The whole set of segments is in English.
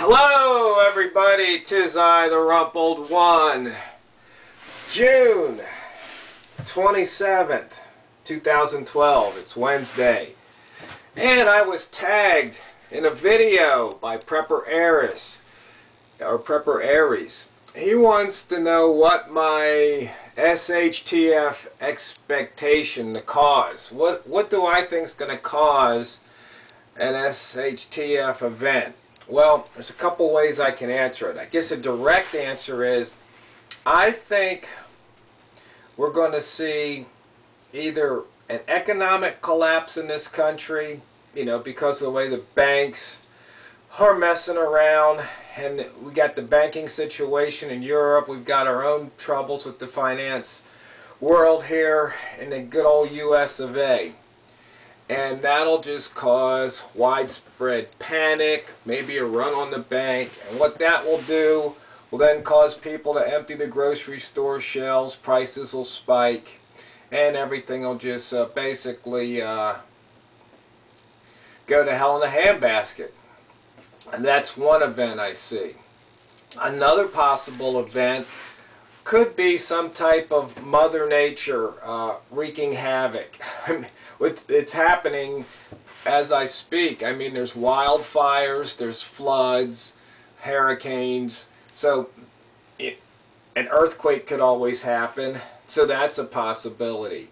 Hello everybody, 'tis I, the Rumpled One. June 27th, 2012, it's Wednesday. And I was tagged in a video by Prepper Aries. He wants to know what my SHTF expectation, the cause. What do I think is going to cause an SHTF event? Well, there's a couple ways I can answer it. I guess a direct answer is I think we're going to see either an economic collapse in this country, because of the way the banks are messing around, and we got the banking situation in Europe. We've got our own troubles with the finance world here in the good old US of A. And that'll just cause widespread panic, maybe a run on the bank. And what that will do will then cause people to empty the grocery store shelves, prices will spike, and everything will just basically go to hell in a handbasket. And that's one event I see. Another possible event could be some type of Mother Nature wreaking havoc. It's happening as I speak. I mean, there's wildfires, there's floods, hurricanes. So an earthquake could always happen. So that's a possibility.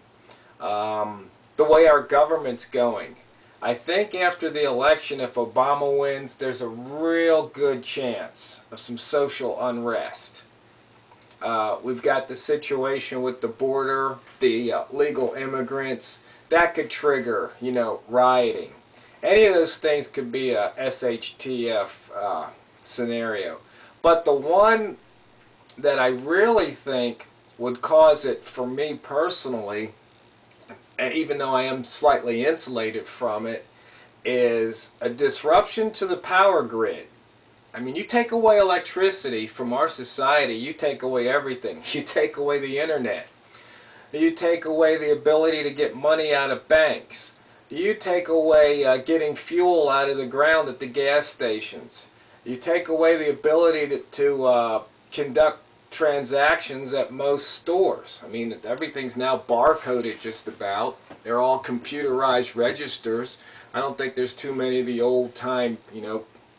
The way our government's going. I think after the election, if Obama wins, there's a real good chance of some social unrest. We've got the situation with the border, the legal immigrants. That could trigger, rioting. Any of those things could be a SHTF scenario. But the one that I really think would cause it for me personally, even though I am slightly insulated from it, is a disruption to the power grid. I mean, you take away electricity from our society, you take away everything. You take away the internet. You take away the ability to get money out of banks. You take away getting fuel out of the ground at the gas stations. You take away the ability to conduct transactions at most stores. I mean, everything's now barcoded just about. They're all computerized registers. I don't think there's too many of the old time,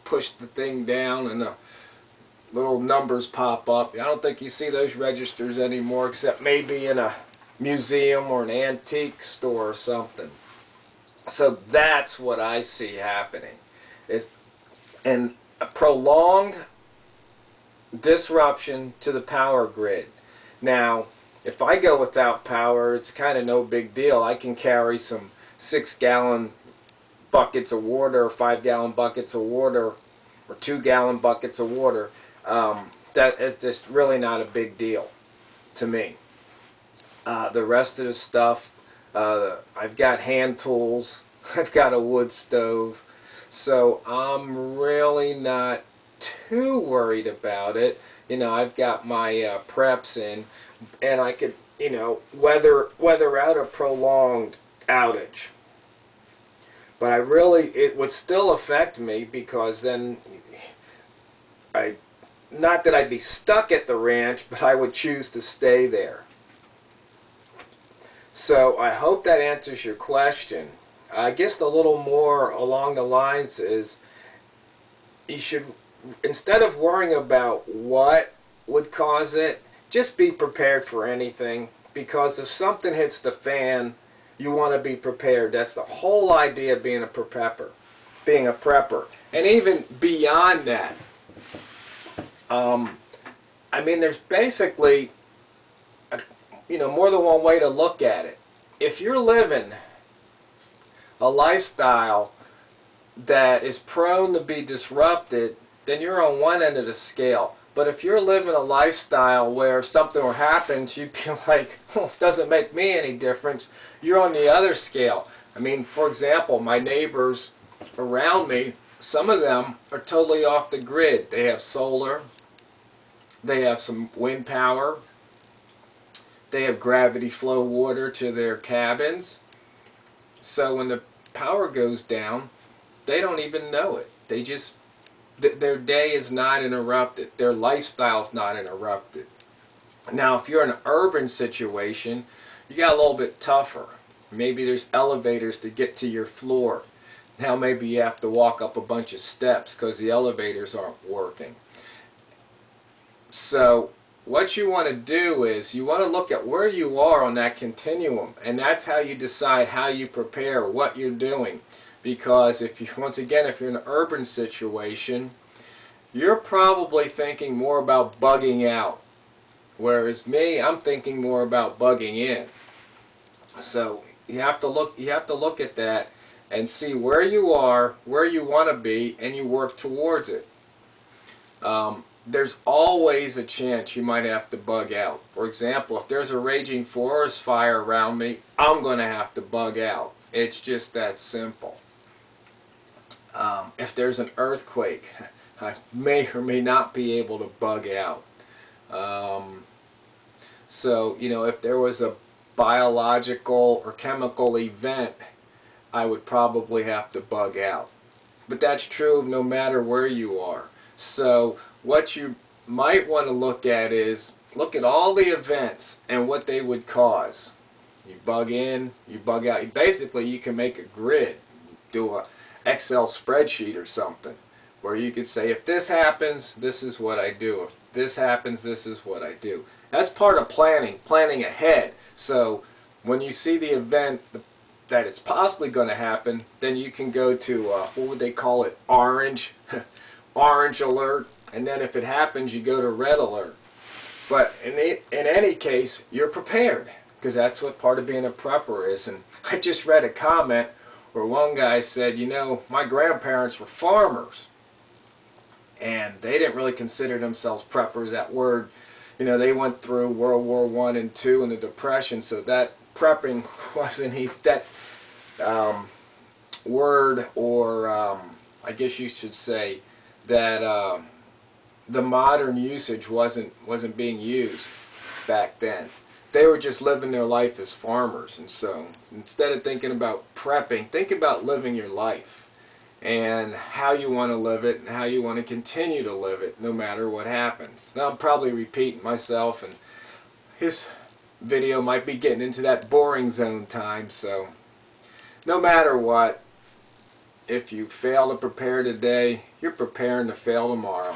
push the thing down and the little numbers pop up. I don't think you see those registers anymore, except maybe in a museum or an antique store or something. So that's what I see happening. And a prolonged disruption to the power grid. Now, if I go without power, it's kind of no big deal. I can carry some 6-gallon buckets of water, or 5-gallon buckets of water, or 2-gallon buckets of water. That is just really not a big deal to me. The rest of the stuff, I've got hand tools, I've got a wood stove, so I'm really not too worried about it. I've got my preps in, and I could, weather out a prolonged outage. But it would still affect me, because then not that I'd be stuck at the ranch, but I would choose to stay there. So I hope that answers your question. I guess a little more along the lines is you should, instead of worrying about what would cause it, just be prepared for anything, because if something hits the fan, you want to be prepared. That's the whole idea of being a prepper. And even beyond that, I mean, there's basically more than one way to look at it. If you're living a lifestyle that is prone to be disrupted, then you're on one end of the scale. But if you're living a lifestyle where something happens, you'd be like, oh, it doesn't make me any difference, you're on the other scale. I mean, for example, my neighbors around me, some of them are totally off the grid. They have solar, they have some wind power, they have gravity flow water to their cabins. So when the power goes down, they don't even know it. They just their day is not interrupted. Their lifestyle is not interrupted. Now, if you're in an urban situation, you got a little bit tougher. Maybe there's elevators to get to your floor. Now maybe you have to walk up a bunch of steps because the elevators aren't working. So what you want to do is you want to look at where you are on that continuum, and that's how you decide how you prepare, what you're doing. Because if you, once again, if you're in an urban situation, you're probably thinking more about bugging out. Whereas me, I'm thinking more about bugging in. So you have to look at that and see where you are, where you want to be, and you work towards it. There's always a chance you might have to bug out. For example, if there's a raging forest fire around me, I'm going to have to bug out. It's just that simple. If there's an earthquake, I may or may not be able to bug out. So, you know, if there was a biological or chemical event, I would probably have to bug out. But that's true no matter where you are. So what you might want to look at is, look at all the events and what they would cause. You bug in, you bug out. Basically, you can make a grid, do a Excel spreadsheet or something, where you could say, if this happens, this is what I do. If this happens, this is what I do. That's part of planning ahead. So when you see the event that it's possibly going to happen, then you can go to, what would they call it, orange, orange alert, and then if it happens, you go to red alert. But in any case, you're prepared, because that's what part of being a prepper is. And I just read a comment where one guy said, you know, my grandparents were farmers, and they didn't really consider themselves preppers. That word, you know, they went through World War I and II and the Depression, so that prepping wasn't that word, or I guess you should say that the modern usage wasn't being used back then. They were just living their life as farmers, and so instead of thinking about prepping, think about living your life and how you want to live it and how you want to continue to live it no matter what happens. Now, I'm probably repeating myself, and his video might be getting into that boring zone time, so no matter what, if you fail to prepare today, you're preparing to fail tomorrow.